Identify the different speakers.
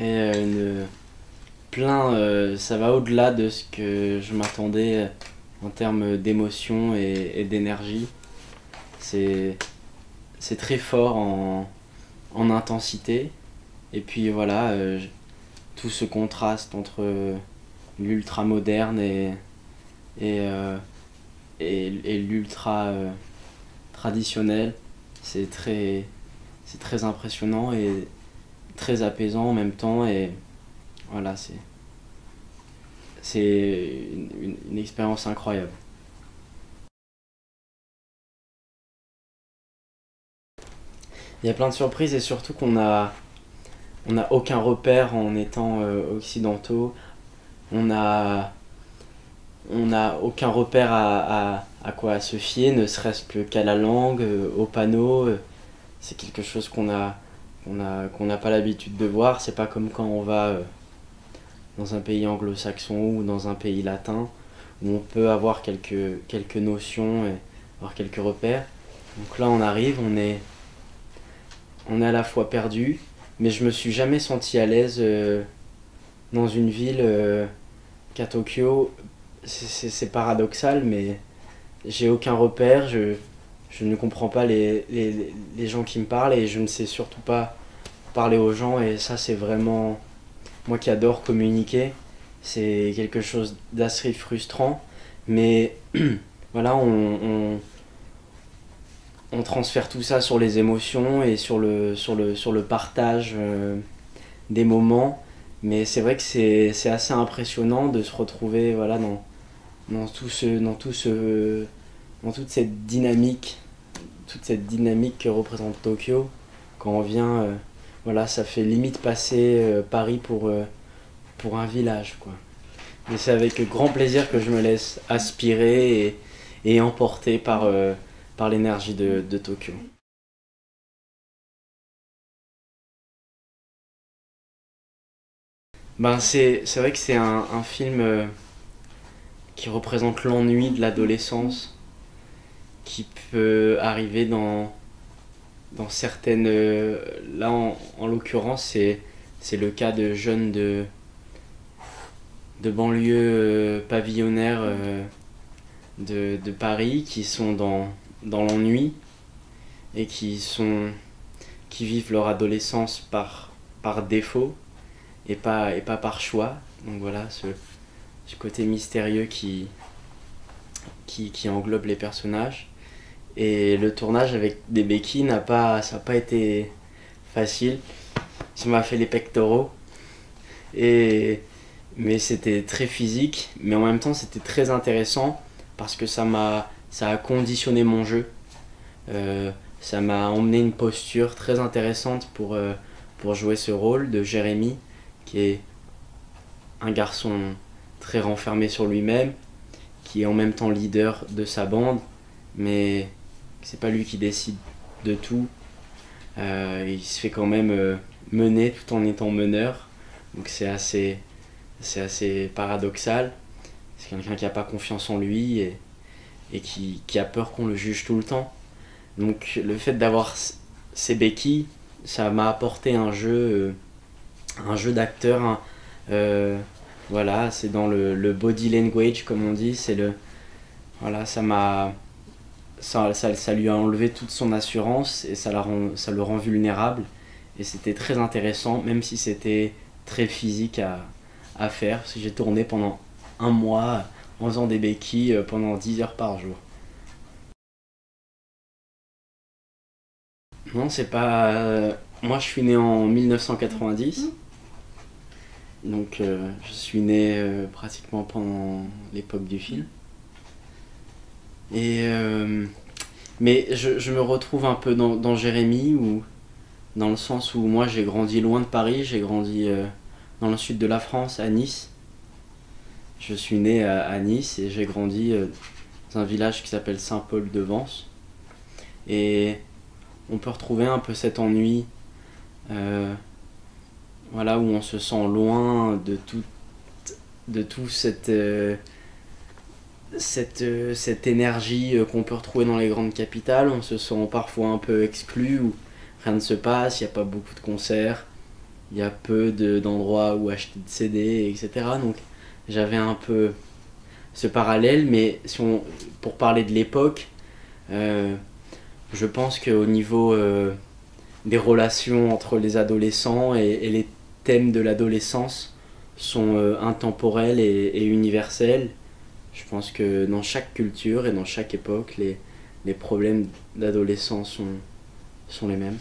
Speaker 1: et ça va au-delà de ce que je m'attendais en termes d'émotion et d'énergie. C'est très fort en intensité. Et puis voilà, tout ce contraste entre l'ultra moderne et l'ultra traditionnel, c'est très impressionnant et très apaisant en même temps. Et voilà, c'est une expérience incroyable. Il y a plein de surprises et surtout on n'a aucun repère en étant occidentaux. On n'a aucun repère à quoi se fier, ne serait-ce qu'à la langue, aux panneaux. C'est quelque chose qu'on n'a pas l'habitude de voir. C'est pas comme quand on va dans un pays anglo-saxon ou dans un pays latin, où on peut avoir quelques notions et avoir quelques repères. Donc là, on arrive, on est à la fois perdu, mais je me suis jamais senti à l'aise dans une ville qu'à Tokyo. C'est paradoxal, mais j'ai aucun repère, je ne comprends pas les gens qui me parlent et je ne sais surtout pas parler aux gens, et ça c'est vraiment, moi qui adore communiquer, c'est quelque chose d'assez frustrant, mais voilà, on transfère tout ça sur les émotions et sur le partage des moments. Mais c'est vrai que c'est assez impressionnant de se retrouver voilà, dans toute cette dynamique que représente Tokyo. Quand on vient, voilà, ça fait limite passer Paris pour un village, quoi. Et c'est avec grand plaisir que je me laisse aspirer et emporter par l'énergie de Tokyo. Ben c'est vrai que c'est un film qui représente l'ennui de l'adolescence, qui peut arriver dans certaines... là en l'occurrence c'est le cas de jeunes de banlieue pavillonnaire de Paris qui sont dans l'ennui et qui vivent leur adolescence par défaut et pas par choix. Donc voilà, ce côté mystérieux qui englobe les personnages. Et le tournage avec des béquilles ça n'a pas été facile. Ça m'a fait les pectoraux. Mais c'était très physique, mais en même temps c'était très intéressant parce que ça a conditionné mon jeu. Ça m'a emmené une posture très intéressante pour jouer ce rôle de Jérémy, qui est un garçon très renfermé sur lui-même, qui est en même temps leader de sa bande, mais c'est pas lui qui décide de tout. Il se fait quand même mener tout en étant meneur, donc c'est assez paradoxal. C'est quelqu'un qui n'a pas confiance en lui et qui a peur qu'on le juge tout le temps. Donc le fait d'avoir ces béquilles, ça m'a apporté un jeu d'acteur. Voilà, c'est dans le body language comme on dit. Voilà, ça lui a enlevé toute son assurance et ça le rend vulnérable. Et c'était très intéressant, même si c'était très physique à faire. Parce que j'ai tourné pendant un mois en faisant des béquilles pendant 10 heures par jour. Non, c'est pas... moi, je suis né en 1990. Donc, je suis né pratiquement pendant l'époque du film. Mais je me retrouve un peu dans Jérémy, dans le sens où moi, j'ai grandi loin de Paris. J'ai grandi dans le sud de la France, à Nice. Je suis né à Nice et j'ai grandi dans un village qui s'appelle Saint-Paul-de-Vence. Et on peut retrouver un peu cet ennui, voilà, où on se sent loin de tout cette énergie qu'on peut retrouver dans les grandes capitales. On se sent parfois un peu exclu, où rien ne se passe, il n'y a pas beaucoup de concerts, il y a peu d'endroits où acheter de CD, etc. Donc j'avais un peu ce parallèle, mais pour parler de l'époque, je pense qu'au niveau des relations entre les adolescents et les thèmes de l'adolescence sont intemporels et universels. Je pense que dans chaque culture et dans chaque époque, les problèmes d'adolescence sont les mêmes.